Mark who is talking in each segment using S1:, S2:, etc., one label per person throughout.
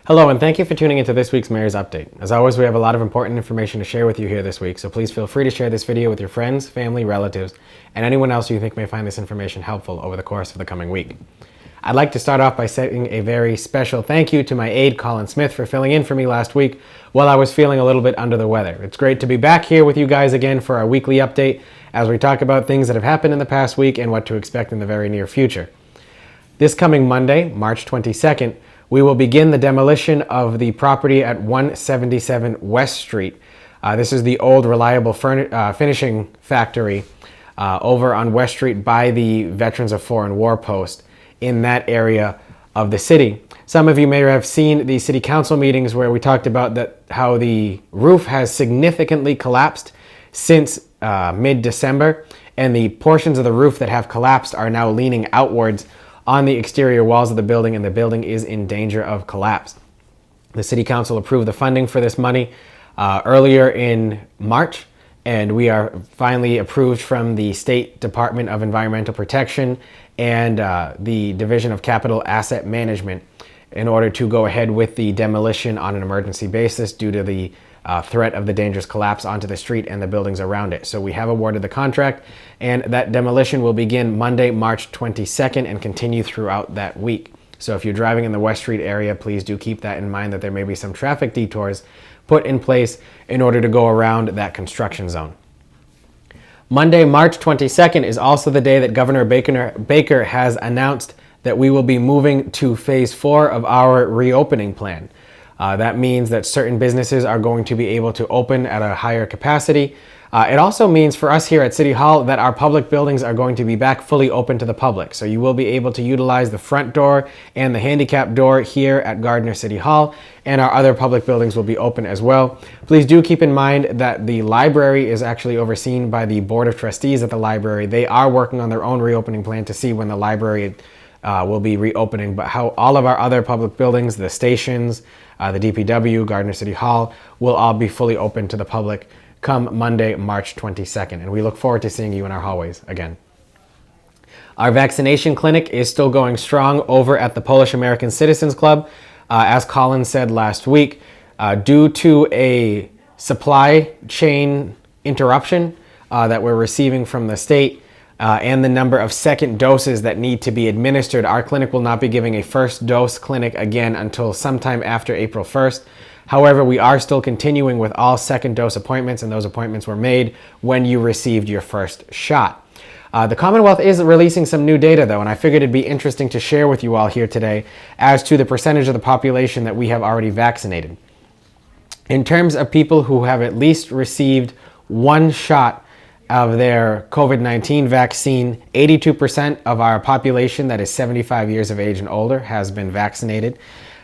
S1: Hello, and thank you for tuning into this week's Mayor's Update. As always, we have a lot of important information to share with you here this week, so please feel free to share this video with your friends, family, relatives, and anyone else you think may find this information helpful over the course of the coming week. I'd like to start off by saying a very special thank you to my aide, Colin Smith, for filling in for me last week while I was feeling a little bit under the weather. It's great to be back here with you guys again for our weekly update as we talk about things that have happened in the past week and what to expect in the very near future. This coming Monday, March 22nd, we will begin the demolition of the property at 177 West Street. This is the old Reliable Finishing Factory over on West Street by the Veterans of Foreign War Post in that area of the city. Some of you may have seen the city council meetings where we talked about how the roof has significantly collapsed since mid-December, and the portions of the roof that have collapsed are now leaning outwards on the exterior walls of the building, and the building is in danger of collapse. The City Council approved the funding for this money earlier in March, and we are finally approved from the State Department of Environmental Protection and the Division of Capital Asset Management in order to go ahead with the demolition on an emergency basis due to the threat of the dangerous collapse onto the street and the buildings around it. So we have awarded the contract, and that demolition will begin Monday, March 22nd and continue throughout that week. So if you're driving in the West Street area, please do keep that in mind, that there may be some traffic detours put in place in order to go around that construction zone. Monday, March 22nd is also the day that Governor Baker has announced that we will be moving to phase 4 of our reopening plan. That means that certain businesses are going to be able to open at a higher capacity. It also means for us here at City Hall that our public buildings are going to be back fully open to the public. So you will be able to utilize the front door and the handicap door here at Gardner City Hall, and our other public buildings will be open as well. Please do keep in mind that the library is actually overseen by the Board of Trustees at the library. They are working on their own reopening plan to see when the library will be reopening, but how all of our other public buildings, the stations, the DPW, Gardner City Hall, will all be fully open to the public come Monday, March 22nd. And we look forward to seeing you in our hallways again. Our vaccination clinic is still going strong over at the Polish American Citizens Club. As Colin said last week, due to a supply chain interruption that we're receiving from the state, and the number of second doses that need to be administered, our clinic will not be giving a first dose clinic again until sometime after April 1st. However, we are still continuing with all second dose appointments, and those appointments were made when you received your first shot. The Commonwealth is releasing some new data though, and I figured it'd be interesting to share with you all here today as to the percentage of the population that we have already vaccinated. In terms of people who have at least received one shot of their COVID-19 vaccine, 82% of our population that is 75 years of age and older has been vaccinated.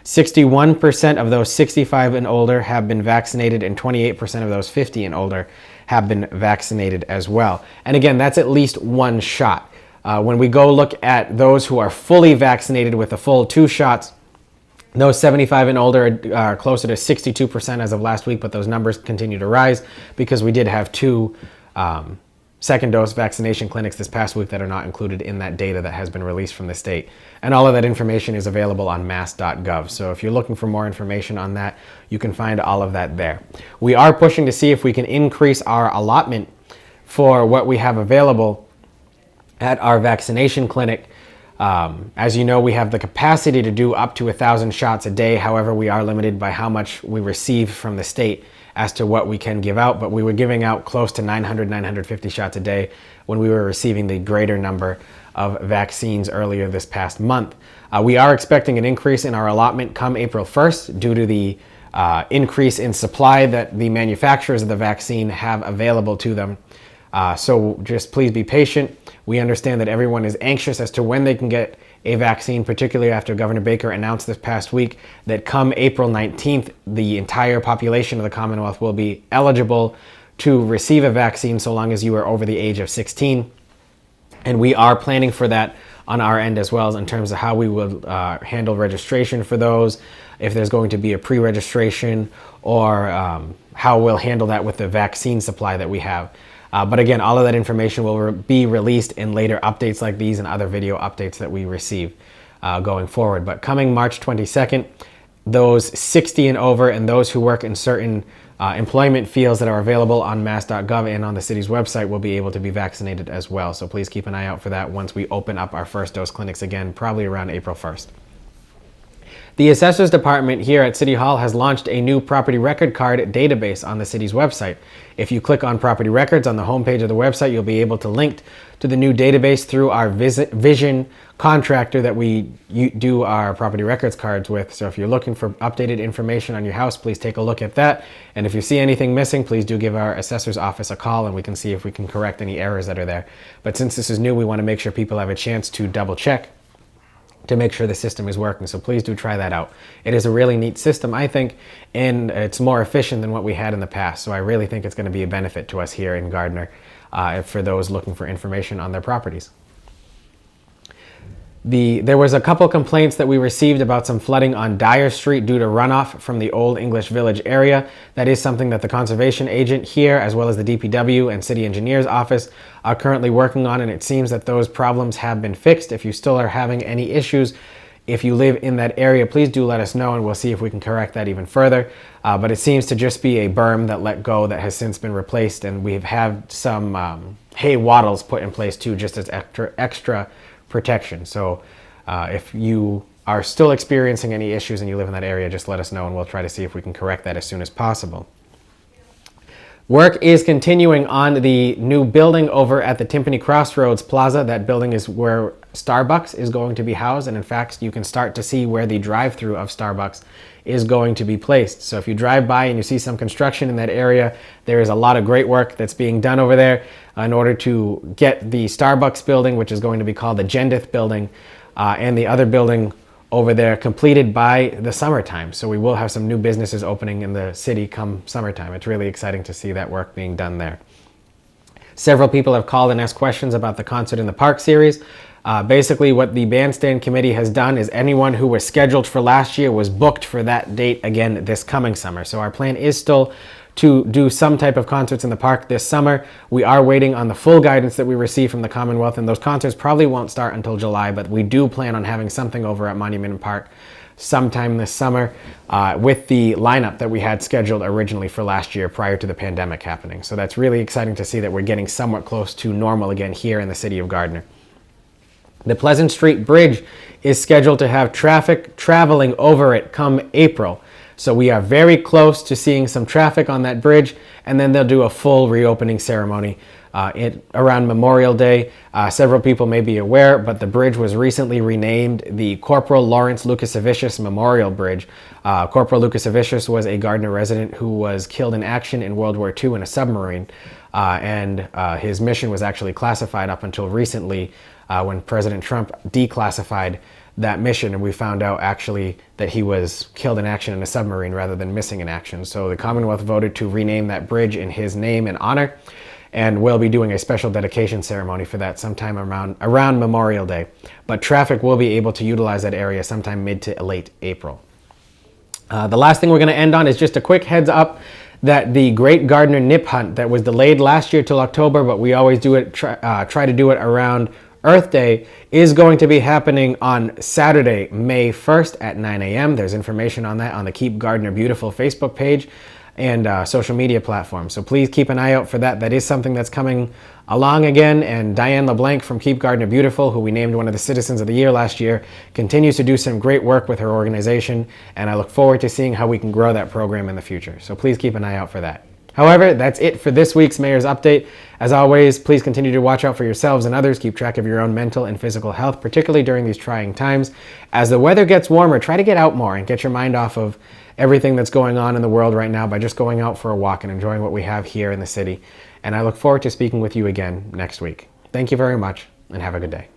S1: 61% of those 65 and older have been vaccinated, and 28% of those 50 and older have been vaccinated as well. And again, that's at least one shot. When we go look at those who are fully vaccinated with the full 2 shots, those 75 and older are closer to 62% as of last week, but those numbers continue to rise because we did have 2 second dose vaccination clinics this past week that are not included in that data that has been released from the state. And all of that information is available on mass.gov. So if you're looking for more information on that, you can find all of that there. We are pushing to see if we can increase our allotment for what we have available at our vaccination clinic. As you know, we have the capacity to do up to 1,000 shots a day. However, we are limited by how much we receive from the state as to what we can give out, but we were giving out close to 950 shots a day when we were receiving the greater number of vaccines earlier this past month. We are expecting an increase in our allotment come April 1st due to the increase in supply that the manufacturers of the vaccine have available to them. So just please be patient. We understand that everyone is anxious as to when they can get a vaccine, particularly after Governor Baker announced this past week that come April 19th, the entire population of the Commonwealth will be eligible to receive a vaccine so long as you are over the age of 16. And we are planning for that on our end as well, as in terms of how we will handle registration for those, if there's going to be a pre-registration, or how we'll handle that with the vaccine supply that we have. But again, all of that information will be released in later updates like these and other video updates that we receive going forward. But coming March 22nd, those 60 and over and those who work in certain employment fields that are available on mass.gov and on the city's website will be able to be vaccinated as well. So please keep an eye out for that once we open up our first dose clinics again, probably around April 1st. The Assessor's Department here at City Hall has launched a new property record card database on the city's website. If you click on property records on the homepage of the website, you'll be able to link to the new database through our Vision contractor that we do our property records cards with. So if you're looking for updated information on your house, please take a look at that. And if you see anything missing, please do give our assessor's office a call and we can see if we can correct any errors that are there. But since this is new, we want to make sure people have a chance to double check to make sure the system is working. So please do try that out. It is a really neat system, I think, and it's more efficient than what we had in the past. So I really think it's going to be a benefit to us here in Gardner for those looking for information on their properties. There was a couple complaints that we received about some flooding on Dyer Street due to runoff from the Old English Village area. That is something that the conservation agent here, as well as the DPW and city engineer's office, are currently working on, and it seems that those problems have been fixed. If you still are having any issues, if you live in that area, please do let us know and we'll see if we can correct that even further. But it seems to just be a berm that let go that has since been replaced, and we've had some hay wattles put in place too, just as extra protection. So if you are still experiencing any issues and you live in that area, just let us know and we'll try to see if we can correct that as soon as possible. Work is continuing on the new building over at the Timpani Crossroads Plaza. That building is where Starbucks is going to be housed, and in fact you can start to see where the drive-through of Starbucks is going to be placed. So if you drive by and you see some construction in that area, there is a lot of great work that's being done over there in order to get the Starbucks building, which is going to be called the Gendith building, and the other building over there completed by the summertime. So we will have some new businesses opening in the city come summertime. It's really exciting to see that work being done there. Several people have called and asked questions about the Concert in the Park series. Basically what the bandstand committee has done is anyone who was scheduled for last year was booked for that date again this coming summer. So our plan is still to do some type of concerts in the park this summer. We are waiting on the full guidance that we receive from the Commonwealth, and those concerts probably won't start until July, but we do plan on having something over at Monument Park sometime this summer with the lineup that we had scheduled originally for last year prior to the pandemic happening. So that's really exciting to see that we're getting somewhat close to normal again here in the city of Gardner. The Pleasant Street Bridge is scheduled to have traffic traveling over it come April. So we are very close to seeing some traffic on that bridge, and then they'll do a full reopening ceremony around Memorial Day. Several people may be aware, but the bridge was recently renamed the Corporal Lawrence Lucasavicius Memorial Bridge. Corporal Lucasavicius was a Gardner resident who was killed in action in World War II in a submarine, and his mission was actually classified up until recently when President Trump declassified that mission, and we found out actually that he was killed in action in a submarine rather than missing in action. So the Commonwealth voted to rename that bridge in his name and honor, and we'll be doing a special dedication ceremony for that sometime around Memorial Day. But traffic will be able to utilize that area sometime mid to late April. The last thing we're going to end on is just a quick heads up that the Great Gardner Nip Hunt that was delayed last year till October, but we always do it try to do it around Earth Day, is going to be happening on Saturday, May 1st at 9 a.m. There's information on that on the Keep Gardner Beautiful Facebook page and social media platforms. So please keep an eye out for that. That is something that's coming along again. And Diane LeBlanc from Keep Gardner Beautiful, who we named one of the Citizens of the Year last year, continues to do some great work with her organization. And I look forward to seeing how we can grow that program in the future. So please keep an eye out for that. However, that's it for this week's Mayor's Update. As always, please continue to watch out for yourselves and others. Keep track of your own mental and physical health, particularly during these trying times. As the weather gets warmer, try to get out more and get your mind off of everything that's going on in the world right now by just going out for a walk and enjoying what we have here in the city. And I look forward to speaking with you again next week. Thank you very much and have a good day.